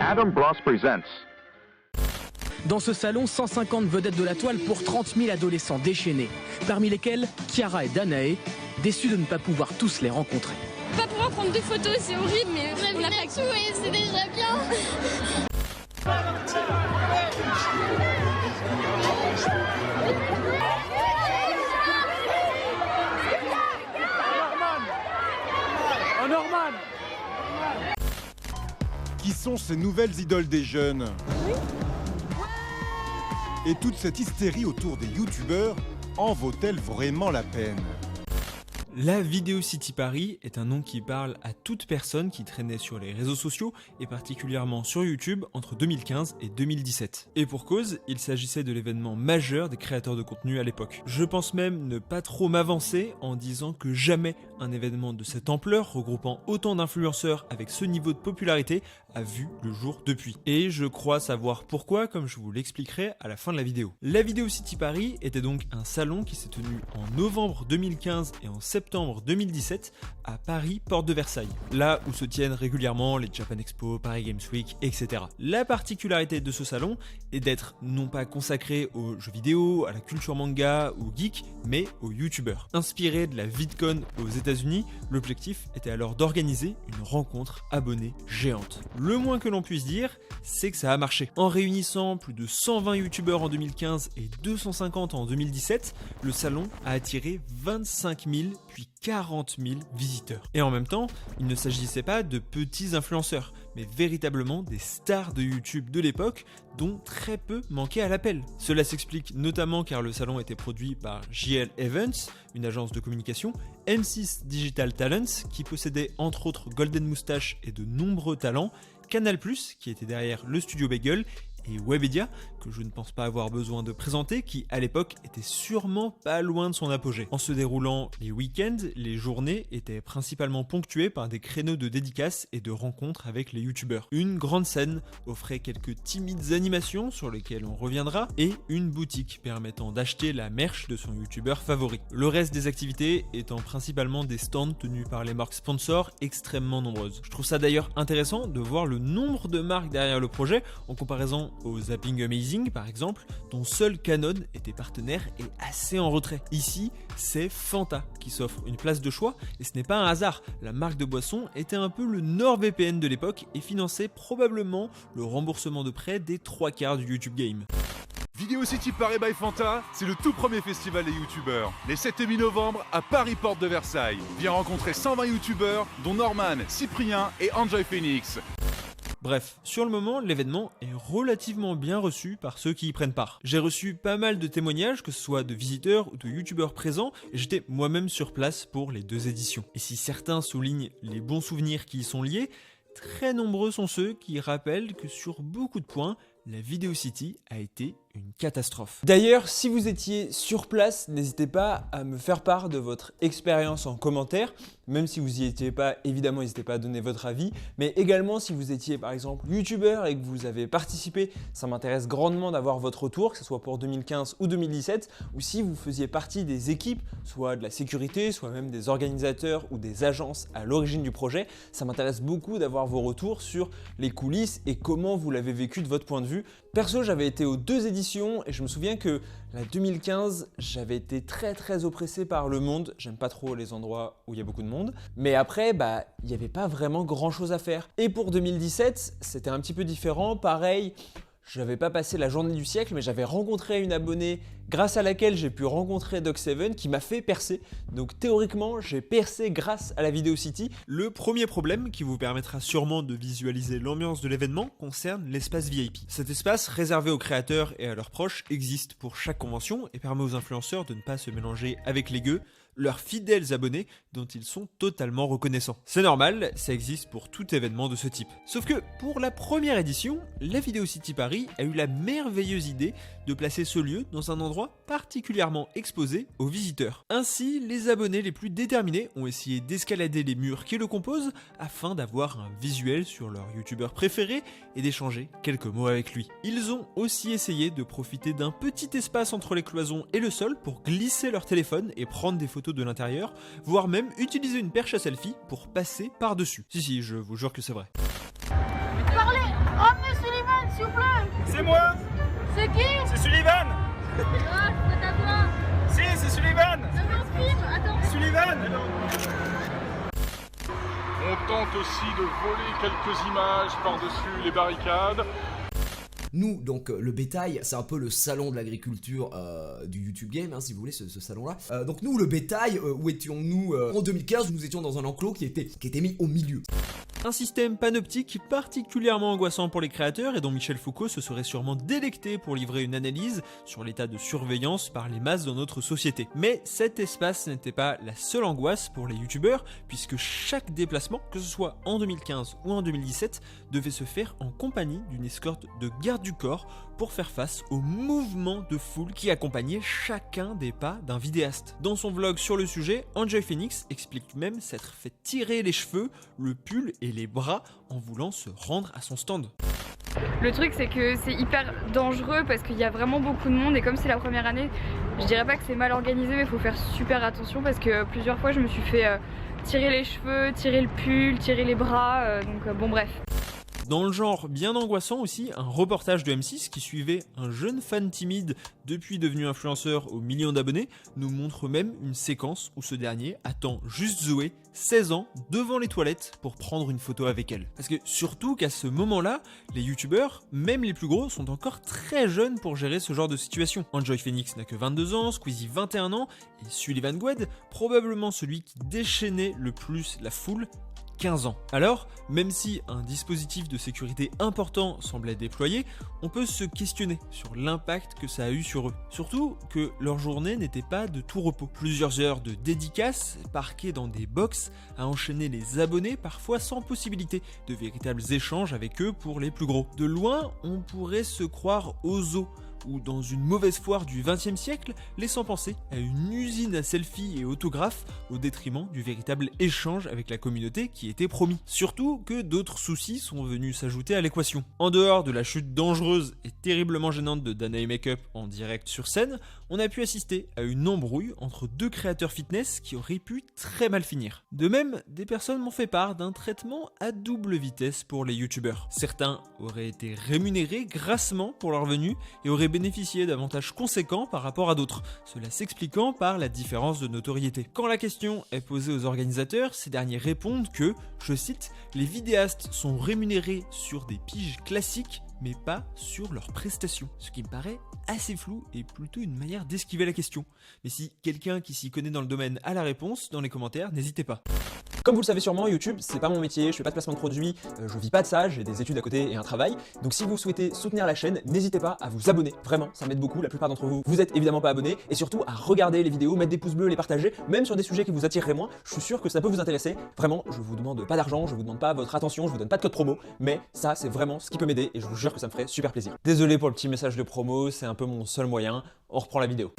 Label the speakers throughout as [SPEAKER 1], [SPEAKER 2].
[SPEAKER 1] Adam Bloss presents.
[SPEAKER 2] Dans ce salon, 150 vedettes de la toile pour 30 000 adolescents déchaînés, parmi lesquels Chiara et Danae, déçus de ne pas pouvoir tous les rencontrer.
[SPEAKER 3] Pas pouvoir prendre des photos, c'est horrible, mais on a pas tout et c'est déjà bien.
[SPEAKER 4] Norman. Qui sont ces nouvelles idoles des jeunes? Et toute cette hystérie autour des youtubeurs en vaut-elle vraiment la peine?
[SPEAKER 5] La Video City Paris est un nom qui parle à toute personne qui traînait sur les réseaux sociaux et particulièrement sur YouTube entre 2015 et 2017. Et pour cause, il s'agissait de l'événement majeur des créateurs de contenu à l'époque. Je pense même ne pas trop m'avancer en disant que jamais un événement de cette ampleur regroupant autant d'influenceurs avec ce niveau de popularité a vu le jour depuis. Et je crois savoir pourquoi, comme je vous l'expliquerai à la fin de la vidéo. La Video City Paris était donc un salon qui s'est tenu en novembre 2015 et en septembre 2017 à Paris, porte de Versailles, là où se tiennent régulièrement les Japan Expo, Paris Games Week, etc. La particularité de ce salon est d'être non pas consacré aux jeux vidéo, à la culture manga ou geek, mais aux youtubeurs. Inspiré de la VidCon aux États-Unis, l'objectif était alors d'organiser une rencontre abonnée géante. Le moins que l'on puisse dire, c'est que ça a marché. En réunissant plus de 120 youtubeurs en 2015 et 250 en 2017, le salon a attiré 25 000 puis 40 000 visiteurs. Et en même temps, il ne s'agissait pas de petits influenceurs, mais véritablement des stars de YouTube de l'époque dont très peu manquaient à l'appel. Cela s'explique notamment car le salon était produit par JL Evans, une agence de communication, M6 Digital Talents, qui possédait entre autres Golden Moustache et de nombreux talents, Canal+, qui était derrière le studio Bagel, et Webedia, que je ne pense pas avoir besoin de présenter, qui à l'époque était sûrement pas loin de son apogée. En se déroulant les week-ends, les journées étaient principalement ponctuées par des créneaux de dédicaces et de rencontres avec les youtubeurs. Une grande scène offrait quelques timides animations sur lesquelles on reviendra, et une boutique permettant d'acheter la merch de son youtubeur favori. Le reste des activités étant principalement des stands tenus par les marques sponsors extrêmement nombreuses. Je trouve ça d'ailleurs intéressant de voir le nombre de marques derrière le projet en comparaison au Zapping Amazing par exemple, dont seul Canon était partenaire et assez en retrait. Ici, c'est Fanta qui s'offre une place de choix et ce n'est pas un hasard. La marque de boisson était un peu le NordVPN de l'époque et finançait probablement le remboursement de prêt des 3/4 du YouTube Game.
[SPEAKER 6] Video City Paris by Fanta, c'est le tout premier festival des youtubeurs. Les 7 et 8 novembre à Paris, porte de Versailles. Viens rencontrer 120 youtubeurs, dont Norman, Cyprien et Enjoy Phoenix.
[SPEAKER 5] Bref, sur le moment, l'événement est relativement bien reçu par ceux qui y prennent part. J'ai reçu pas mal de témoignages, que ce soit de visiteurs ou de youtubeurs présents, et j'étais moi-même sur place pour les 2 éditions. Et si certains soulignent les bons souvenirs qui y sont liés, très nombreux sont ceux qui rappellent que sur beaucoup de points, la Video City a été une catastrophe. D'ailleurs, si vous étiez sur place, n'hésitez pas à me faire part de votre expérience en commentaire. Même si vous n'y étiez pas, évidemment, n'hésitez pas à donner votre avis. Mais également, si vous étiez par exemple youtubeur et que vous avez participé, ça m'intéresse grandement d'avoir votre retour, que ce soit pour 2015 ou 2017, ou si vous faisiez partie des équipes, soit de la sécurité, soit même des organisateurs ou des agences à l'origine du projet. Ça m'intéresse beaucoup d'avoir vos retours sur les coulisses et comment vous l'avez vécu de votre point de vue. Perso, j'avais été aux 2 éditions et je me souviens que la 2015, j'avais été très oppressé par le monde. J'aime pas trop les endroits où il y a beaucoup de monde. Mais après, il n'y avait pas vraiment grand chose à faire. Et pour 2017, c'était un petit peu différent. Pareil, je n'avais pas passé la journée du siècle, mais j'avais rencontré une abonnée grâce à laquelle j'ai pu rencontrer Doc7 qui m'a fait percer. Donc théoriquement, j'ai percé grâce à la Video City. Le premier problème qui vous permettra sûrement de visualiser l'ambiance de l'événement concerne l'espace VIP. Cet espace réservé aux créateurs et à leurs proches existe pour chaque convention et permet aux influenceurs de ne pas se mélanger avec les gueux, leurs fidèles abonnés dont ils sont totalement reconnaissants. C'est normal, ça existe pour tout événement de ce type. Sauf que pour la première édition, la Video City Paris a eu la merveilleuse idée de placer ce lieu dans un endroit particulièrement exposé aux visiteurs. Ainsi, les abonnés les plus déterminés ont essayé d'escalader les murs qui le composent afin d'avoir un visuel sur leur youtubeur préféré et d'échanger quelques mots avec lui. Ils ont aussi essayé de profiter d'un petit espace entre les cloisons et le sol pour glisser leur téléphone et prendre des photos de l'intérieur, voire même utiliser une perche à selfie pour passer par-dessus. Si, je vous jure que c'est vrai.
[SPEAKER 3] Parlez. Oh s'il vous plaît.
[SPEAKER 1] C'est moi.
[SPEAKER 3] C'est qui?
[SPEAKER 1] C'est Sullivan.
[SPEAKER 3] Ah, c'est à toi.
[SPEAKER 1] Si, c'est Sullivan.
[SPEAKER 3] Je m'en filme, attends.
[SPEAKER 1] Sullivan.
[SPEAKER 6] On tente aussi de voler quelques images par-dessus les barricades.
[SPEAKER 7] Nous, donc le bétail, c'est un peu le salon de l'agriculture du YouTube Game, hein, si vous voulez, ce salon-là. Donc nous, le bétail, où étions-nous en 2015? Nous étions dans un enclos qui était mis au milieu.
[SPEAKER 5] Un système panoptique particulièrement angoissant pour les créateurs et dont Michel Foucault se serait sûrement délecté pour livrer une analyse sur l'état de surveillance par les masses dans notre société. Mais cet espace n'était pas la seule angoisse pour les youtubeurs, puisque chaque déplacement, que ce soit en 2015 ou en 2017, devait se faire en compagnie d'une escorte de garde du corps pour faire face au mouvement de foule qui accompagnait chacun des pas d'un vidéaste. Dans son vlog sur le sujet, Enjoy Phoenix explique même s'être fait tirer les cheveux, le pull et les bras en voulant se rendre à son stand.
[SPEAKER 8] Le truc c'est que c'est hyper dangereux parce qu'il y a vraiment beaucoup de monde et comme c'est la première année, je dirais pas que c'est mal organisé mais il faut faire super attention parce que plusieurs fois je me suis fait tirer les cheveux, tirer le pull, tirer les bras, donc bon bref.
[SPEAKER 5] Dans le genre bien angoissant aussi, un reportage de M6 qui suivait un jeune fan timide depuis devenu influenceur aux millions d'abonnés nous montre même une séquence où ce dernier attend juste Zoé, 16 ans, devant les toilettes pour prendre une photo avec elle. Parce que surtout qu'à ce moment-là, les youtubeurs, même les plus gros, sont encore très jeunes pour gérer ce genre de situation. Enjoy Phoenix n'a que 22 ans, Squeezie 21 ans et Sullivan Gwed, probablement celui qui déchaînait le plus la foule, 15 ans. Alors, même si un dispositif de sécurité important semblait déployé, on peut se questionner sur l'impact que ça a eu sur eux. Surtout que leur journée n'était pas de tout repos. Plusieurs heures de dédicaces, parquées dans des box, à enchaîner les abonnés, parfois sans possibilité de véritables échanges avec eux pour les plus gros. De loin, on pourrait se croire au zoo, ou dans une mauvaise foire du XXe siècle, laissant penser à une usine à selfies et autographes au détriment du véritable échange avec la communauté qui était promis. Surtout que d'autres soucis sont venus s'ajouter à l'équation. En dehors de la chute dangereuse et terriblement gênante de Danae Makeup en direct sur scène, on a pu assister à une embrouille entre deux créateurs fitness qui auraient pu très mal finir. De même, des personnes m'ont fait part d'un traitement à double vitesse pour les youtubeurs. Certains auraient été rémunérés grassement pour leur venue et auraient bénéficié d'avantages conséquents par rapport à d'autres, cela s'expliquant par la différence de notoriété. Quand la question est posée aux organisateurs, ces derniers répondent que, je cite, « les vidéastes sont rémunérés sur des piges classiques mais pas sur leurs prestations », ce qui me paraît assez flou et plutôt une manière d'esquiver la question. Mais si quelqu'un qui s'y connaît dans le domaine a la réponse, dans les commentaires, n'hésitez pas.
[SPEAKER 9] Comme vous le savez sûrement, YouTube, c'est pas mon métier, je fais pas de placement de produits, je vis pas de ça, j'ai des études à côté et un travail. Donc si vous souhaitez soutenir la chaîne, n'hésitez pas à vous abonner. Vraiment, ça m'aide beaucoup, la plupart d'entre vous, vous êtes évidemment pas abonnés. Et surtout à regarder les vidéos, mettre des pouces bleus, les partager, même sur des sujets qui vous attireraient moins. Je suis sûr que ça peut vous intéresser. Vraiment, je vous demande pas d'argent, je vous demande pas votre attention, je vous donne pas de code promo. Mais ça, c'est vraiment ce qui peut m'aider et je vous jure que ça me ferait super plaisir. Désolé pour le petit message de promo, c'est un peu mon seul moyen. On reprend la vidéo.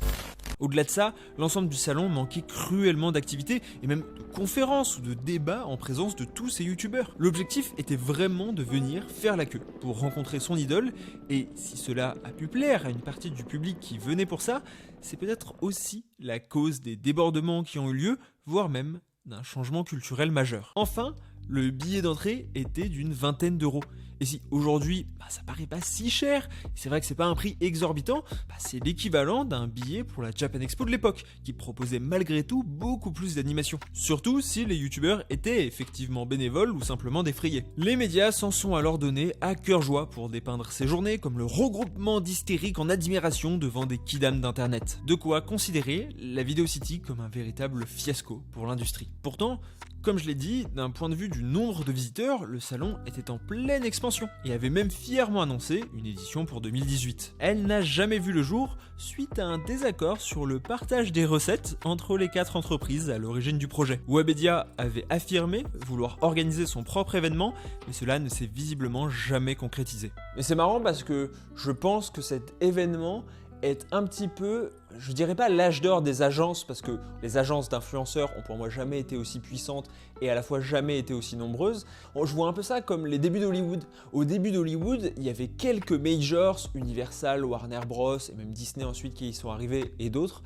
[SPEAKER 5] Au-delà de ça, l'ensemble du salon manquait cruellement d'activités et même de conférences ou de débats en présence de tous ces youtubeurs. L'objectif était vraiment de venir faire la queue pour rencontrer son idole et si cela a pu plaire à une partie du public qui venait pour ça, c'est peut-être aussi la cause des débordements qui ont eu lieu, voire même d'un changement culturel majeur. Enfin, le billet d'entrée était d'une vingtaine d'euros. Et si aujourd'hui, ça paraît pas si cher, c'est vrai que c'est pas un prix exorbitant, c'est l'équivalent d'un billet pour la Japan Expo de l'époque, qui proposait malgré tout beaucoup plus d'animation. Surtout si les youtubeurs étaient effectivement bénévoles ou simplement défrayés. Les médias s'en sont alors donnés à cœur joie pour dépeindre ces journées comme le regroupement d'hystériques en admiration devant des kidams d'internet. De quoi considérer la Video City comme un véritable fiasco pour l'industrie. Pourtant, comme je l'ai dit, d'un point de vue du nombre de visiteurs, le salon était en pleine expansion et avait même fièrement annoncé une édition pour 2018. Elle n'a jamais vu le jour suite à un désaccord sur le partage des recettes entre les 4 entreprises à l'origine du projet. Webedia avait affirmé vouloir organiser son propre événement, mais cela ne s'est visiblement jamais concrétisé.
[SPEAKER 9] Mais c'est marrant parce que je pense que cet événement est un petit peu je dirais pas l'âge d'or des agences, parce que les agences d'influenceurs ont pour moi jamais été aussi puissantes et à la fois jamais été aussi nombreuses. Je vois un peu ça comme les débuts d'Hollywood. Au début d'Hollywood, il y avait quelques majors, Universal, Warner Bros et même Disney ensuite qui y sont arrivés et d'autres,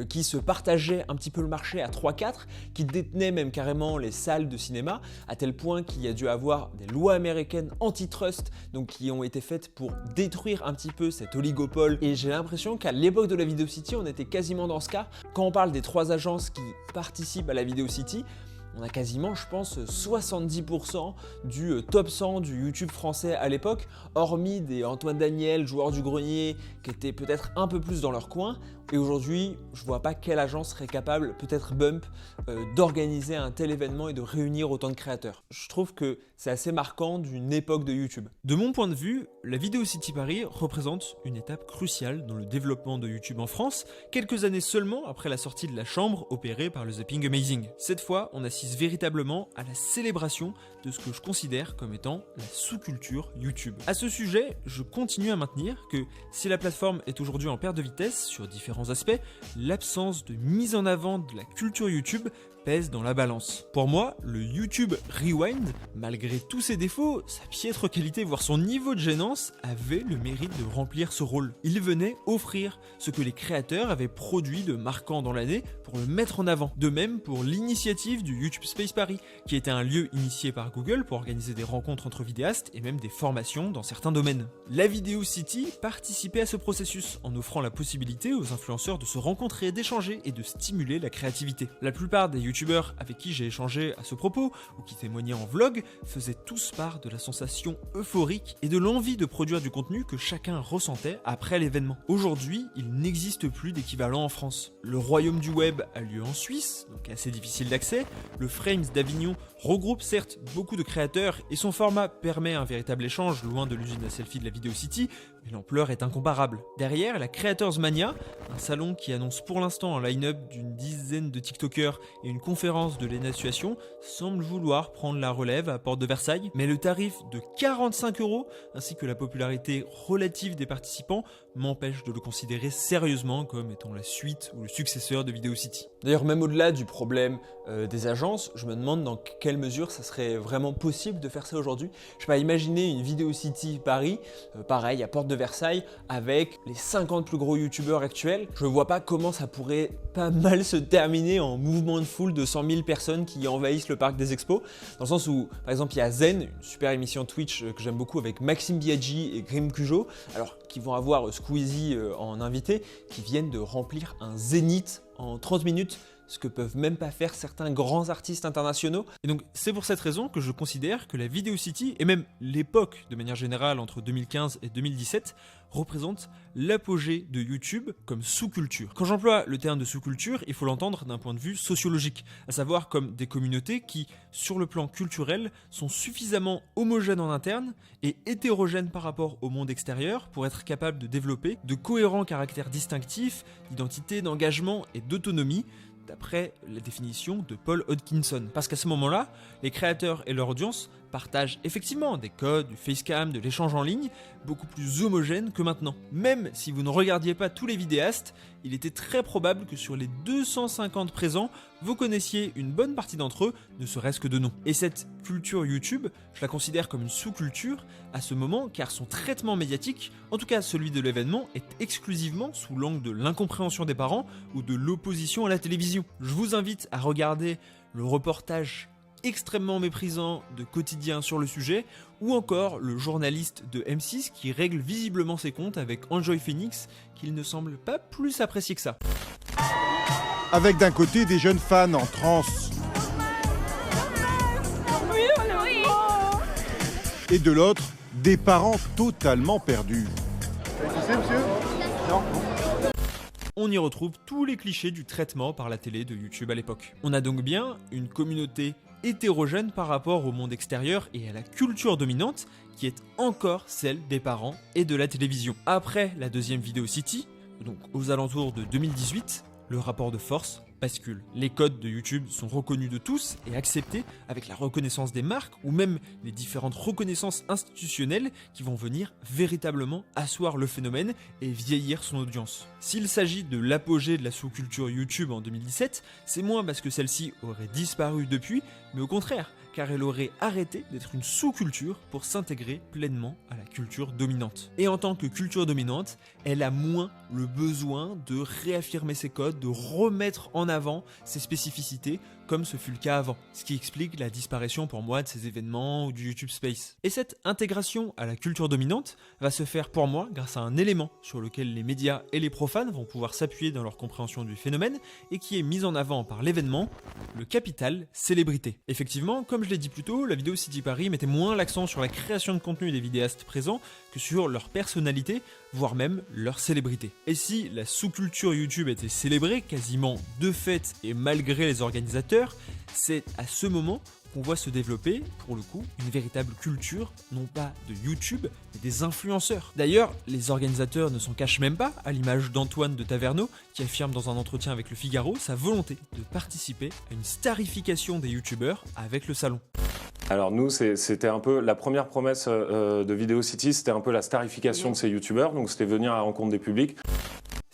[SPEAKER 9] qui se partageaient un petit peu le marché à 3-4, qui détenaient même carrément les salles de cinéma, à tel point qu'il y a dû avoir des lois américaines antitrust, donc qui ont été faites pour détruire un petit peu cet oligopole. Et j'ai l'impression qu'à l'époque de la Video City, on était quasiment dans ce cas. Quand on parle des 3 agences qui participent à la Video City, on a quasiment, je pense, 70% du top 100 du YouTube français à l'époque, hormis des Antoine Daniel, joueurs du grenier, qui étaient peut-être un peu plus dans leur coin. Et aujourd'hui, je vois pas quelle agence serait capable, peut-être Bump, d'organiser un tel événement et de réunir autant de créateurs. Je trouve que c'est assez marquant d'une époque de YouTube.
[SPEAKER 5] De mon point de vue, la Video City Paris représente une étape cruciale dans le développement de YouTube en France, quelques années seulement après la sortie de la chambre opérée par le Zapping Amazing. Cette fois, on assiste véritablement à la célébration de ce que je considère comme étant la sous-culture YouTube. À ce sujet, je continue à maintenir que si la plateforme est aujourd'hui en perte de vitesse sur différents aspects, l'absence de mise en avant de la culture YouTube pèse dans la balance. Pour moi, le YouTube Rewind, malgré tous ses défauts, sa piètre qualité, voire son niveau de gênance, avait le mérite de remplir ce rôle. Il venait offrir ce que les créateurs avaient produit de marquant dans l'année pour le mettre en avant. De même pour l'initiative du YouTube Space Paris, qui était un lieu initié par Google pour organiser des rencontres entre vidéastes et même des formations dans certains domaines. La Video City participait à ce processus en offrant la possibilité aux influenceurs de se rencontrer, d'échanger et de stimuler la créativité. La plupart des youtubeurs avec qui j'ai échangé à ce propos ou qui témoignaient en vlog faisaient tous part de la sensation euphorique et de l'envie de produire du contenu que chacun ressentait après l'événement. Aujourd'hui, il n'existe plus d'équivalent en France. Le royaume du web a lieu en Suisse, donc assez difficile d'accès. Le Frames d'Avignon regroupe certes beaucoup de créateurs et son format permet un véritable échange loin de l'usine à selfie de la Video City, mais l'ampleur est incomparable. Derrière, la Creators Mania, un salon qui annonce pour l'instant un line-up d'une dizaine de TikTokers et une conférence de Lena Situation, semble vouloir prendre la relève à Porte de Versailles, mais le tarif de 45 € ainsi que la popularité relative des participants m'empêche de le considérer sérieusement comme étant la suite ou le successeur de Video City.
[SPEAKER 9] D'ailleurs, même au-delà du problème des agences, je me demande dans quelle mesure ça serait vraiment possible de faire ça aujourd'hui. Je sais pas, imaginer une Video City Paris, pareil, à Porte de Versailles, avec les 50 plus gros youtubeurs actuels. Je vois pas comment ça pourrait pas mal se terminer en mouvement de foule de 100 000 personnes qui envahissent le parc des expos. Dans le sens où, par exemple, il y a Zen, une super émission Twitch que j'aime beaucoup avec Maxime Biaggi et Grim Cujo, alors qui vont avoir Squeezie en invité, qui viennent de remplir un zénith en 30 minutes, ce que peuvent même pas faire certains grands artistes internationaux.
[SPEAKER 5] Et donc c'est pour cette raison que je considère que la Video City, et même l'époque de manière générale entre 2015 et 2017, représente l'apogée de YouTube comme sous-culture. Quand j'emploie le terme de sous-culture, il faut l'entendre d'un point de vue sociologique, à savoir comme des communautés qui, sur le plan culturel, sont suffisamment homogènes en interne et hétérogènes par rapport au monde extérieur pour être capables de développer de cohérents caractères distinctifs, d'identité, d'engagement et d'autonomie, d'après la définition de Paul Hodgkinson. Parce qu'à ce moment-là, les créateurs et leur audience partagent effectivement des codes, du facecam, de l'échange en ligne, beaucoup plus homogènes que maintenant. Même si vous ne regardiez pas tous les vidéastes, il était très probable que sur les 250 présents, vous connaissiez une bonne partie d'entre eux, ne serait-ce que de nom. Et cette culture YouTube, je la considère comme une sous-culture à ce moment, car son traitement médiatique, en tout cas celui de l'événement, est exclusivement sous l'angle de l'incompréhension des parents ou de l'opposition à la télévision. Je vous invite à regarder le reportage extrêmement méprisant de Quotidien sur le sujet, ou encore le journaliste de M6 qui règle visiblement ses comptes avec Enjoy Phoenix, qu'il ne semble pas plus apprécier que ça.
[SPEAKER 4] Avec d'un côté des jeunes fans en transe et de l'autre des parents totalement perdus.
[SPEAKER 5] On y retrouve tous les clichés du traitement par la télé de YouTube à l'époque. On a donc bien une communauté hétérogène par rapport au monde extérieur et à la culture dominante qui est encore celle des parents et de la télévision. Après la deuxième Video City, donc aux alentours de 2018, le rapport de force bascule. Les codes de YouTube sont reconnus de tous et acceptés avec la reconnaissance des marques ou même les différentes reconnaissances institutionnelles qui vont venir véritablement asseoir le phénomène et vieillir son audience. S'il s'agit de l'apogée de la sous-culture YouTube en 2017, c'est moins parce que celle-ci aurait disparu depuis, mais au contraire, car elle aurait arrêté d'être une sous-culture pour s'intégrer pleinement à la culture dominante. Et en tant que culture dominante, elle a moins le besoin de réaffirmer ses codes, de remettre en avant ses spécificités, comme ce fut le cas avant, ce qui explique la disparition pour moi de ces événements ou du YouTube Space. Et cette intégration à la culture dominante va se faire pour moi grâce à un élément sur lequel les médias et les profanes vont pouvoir s'appuyer dans leur compréhension du phénomène et qui est mis en avant par l'événement, le capital célébrité. Effectivement, comme je l'ai dit plus tôt, la vidéo City Paris mettait moins l'accent sur la création de contenu des vidéastes présents que sur leur personnalité, voire même leur célébrité. Et si la sous-culture YouTube était célébrée quasiment de fait et malgré les organisateurs, c'est à ce moment qu'on voit se développer, pour le coup, une véritable culture, non pas de YouTube, mais des influenceurs. D'ailleurs, les organisateurs ne s'en cachent même pas, à l'image d'Antoine de Taverneau, qui affirme dans un entretien avec Le Figaro sa volonté de participer à une starification des YouTubeurs avec le salon.
[SPEAKER 10] Alors nous, c'était un peu la première promesse de Video City, c'était un peu la starification de ces YouTubeurs, donc c'était venir à la rencontre des publics.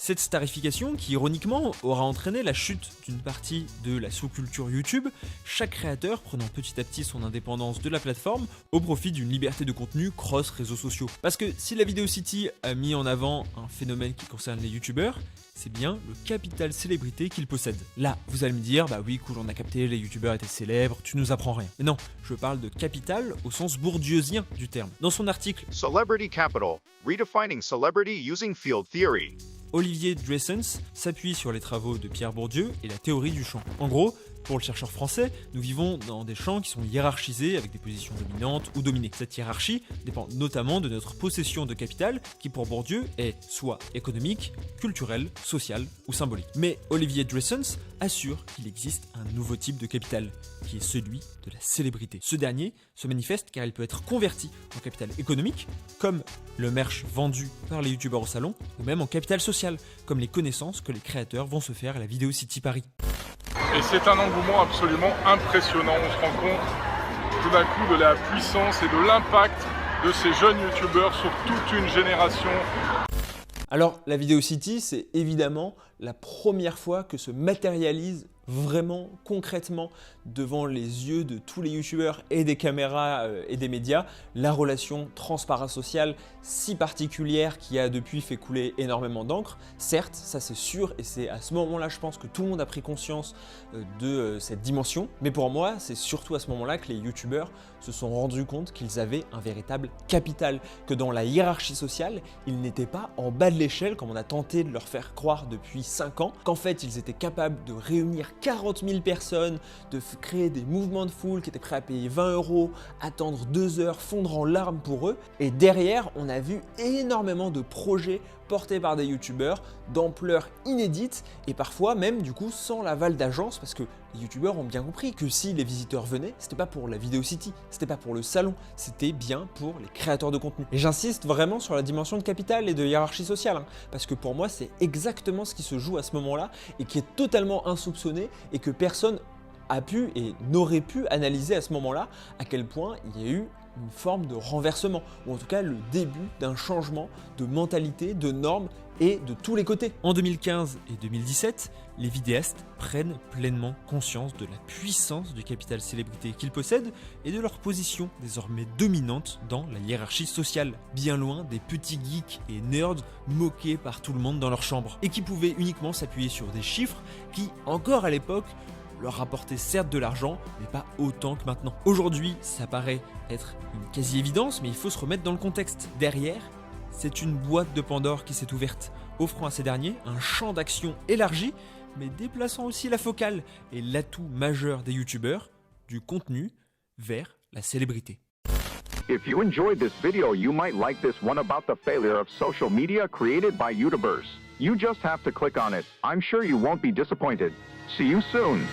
[SPEAKER 5] Cette starification qui, ironiquement, aura entraîné la chute d'une partie de la sous-culture YouTube, chaque créateur prenant petit à petit son indépendance de la plateforme au profit d'une liberté de contenu cross réseaux sociaux. Parce que si la Video City a mis en avant un phénomène qui concerne les YouTubeurs, c'est bien le capital célébrité qu'il possède. Là, vous allez me dire, bah oui, cool, on a capté, les youtubeurs étaient célèbres, tu nous apprends rien. Mais non, je parle de capital au sens bourdieusien du terme. Dans son article
[SPEAKER 11] Celebrity Capital, Redefining Celebrity Using Field Theory,
[SPEAKER 5] Olivier Dressens s'appuie sur les travaux de Pierre Bourdieu et la théorie du champ. En gros, pour le chercheur français, nous vivons dans des champs qui sont hiérarchisés avec des positions dominantes ou dominées. Cette hiérarchie dépend notamment de notre possession de capital qui pour Bourdieu est soit économique, culturel, social ou symbolique. Mais Olivier Dressens assure qu'il existe un nouveau type de capital, qui est celui de la célébrité. Ce dernier se manifeste car il peut être converti en capital économique, comme le merch vendu par les youtubeurs au salon, ou même en capital social, comme les connaissances que les créateurs vont se faire à la Video City Paris.
[SPEAKER 1] Et c'est un engouement absolument impressionnant. On se rend compte tout d'un coup de la puissance et de l'impact de ces jeunes youtubeurs sur toute une génération.
[SPEAKER 9] Alors, la Video City, c'est évidemment la première fois que se matérialise vraiment concrètement devant les yeux de tous les youtubeurs et des caméras et des médias la relation transparasociale si particulière qui a depuis fait couler énormément d'encre. Certes, ça c'est sûr et c'est à ce moment-là je pense que tout le monde a pris conscience de cette dimension, mais pour moi c'est surtout à ce moment-là que les youtubeurs se sont rendus compte qu'ils avaient un véritable capital, que dans la hiérarchie sociale, ils n'étaient pas en bas de l'échelle comme on a tenté de leur faire croire depuis 5 ans, qu'en fait ils étaient capables de réunir 40 000 personnes, de créer des mouvements de foule qui étaient prêts à payer 20 €, attendre 2 heures, fondre en larmes pour eux. Et derrière, on a vu énormément de projets portés par des youtubeurs d'ampleur inédite et parfois même du coup sans l'aval d'agence, parce que les youtubeurs ont bien compris que si les visiteurs venaient, c'était pas pour la Video City, c'était pas pour le salon, c'était bien pour les créateurs de contenu. Et j'insiste vraiment sur la dimension de capital et de hiérarchie sociale, parce que pour moi c'est exactement ce qui se joue à ce moment-là et qui est totalement insoupçonné et que personne a pu et n'aurait pu analyser à ce moment-là à quel point il y a eu une forme de renversement, ou en tout cas le début d'un changement de mentalité, de normes et de tous les côtés.
[SPEAKER 5] En 2015 et 2017, les vidéastes prennent pleinement conscience de la puissance du capital célébrité qu'ils possèdent et de leur position désormais dominante dans la hiérarchie sociale, bien loin des petits geeks et nerds moqués par tout le monde dans leur chambre, et qui pouvaient uniquement s'appuyer sur des chiffres qui, encore à l'époque, leur rapportait certes de l'argent, mais pas autant que maintenant. Aujourd'hui, ça paraît être une quasi-évidence, mais il faut se remettre dans le contexte. Derrière, c'est une boîte de Pandore qui s'est ouverte, offrant à ces derniers un champ d'action élargi, mais déplaçant aussi la focale et l'atout majeur des youtubeurs, du contenu vers la célébrité.
[SPEAKER 11] If you enjoyed this video, you might like this one about the failure of social media created by YouTubers. You just have to click on it. I'm sure you won't be disappointed. See you soon.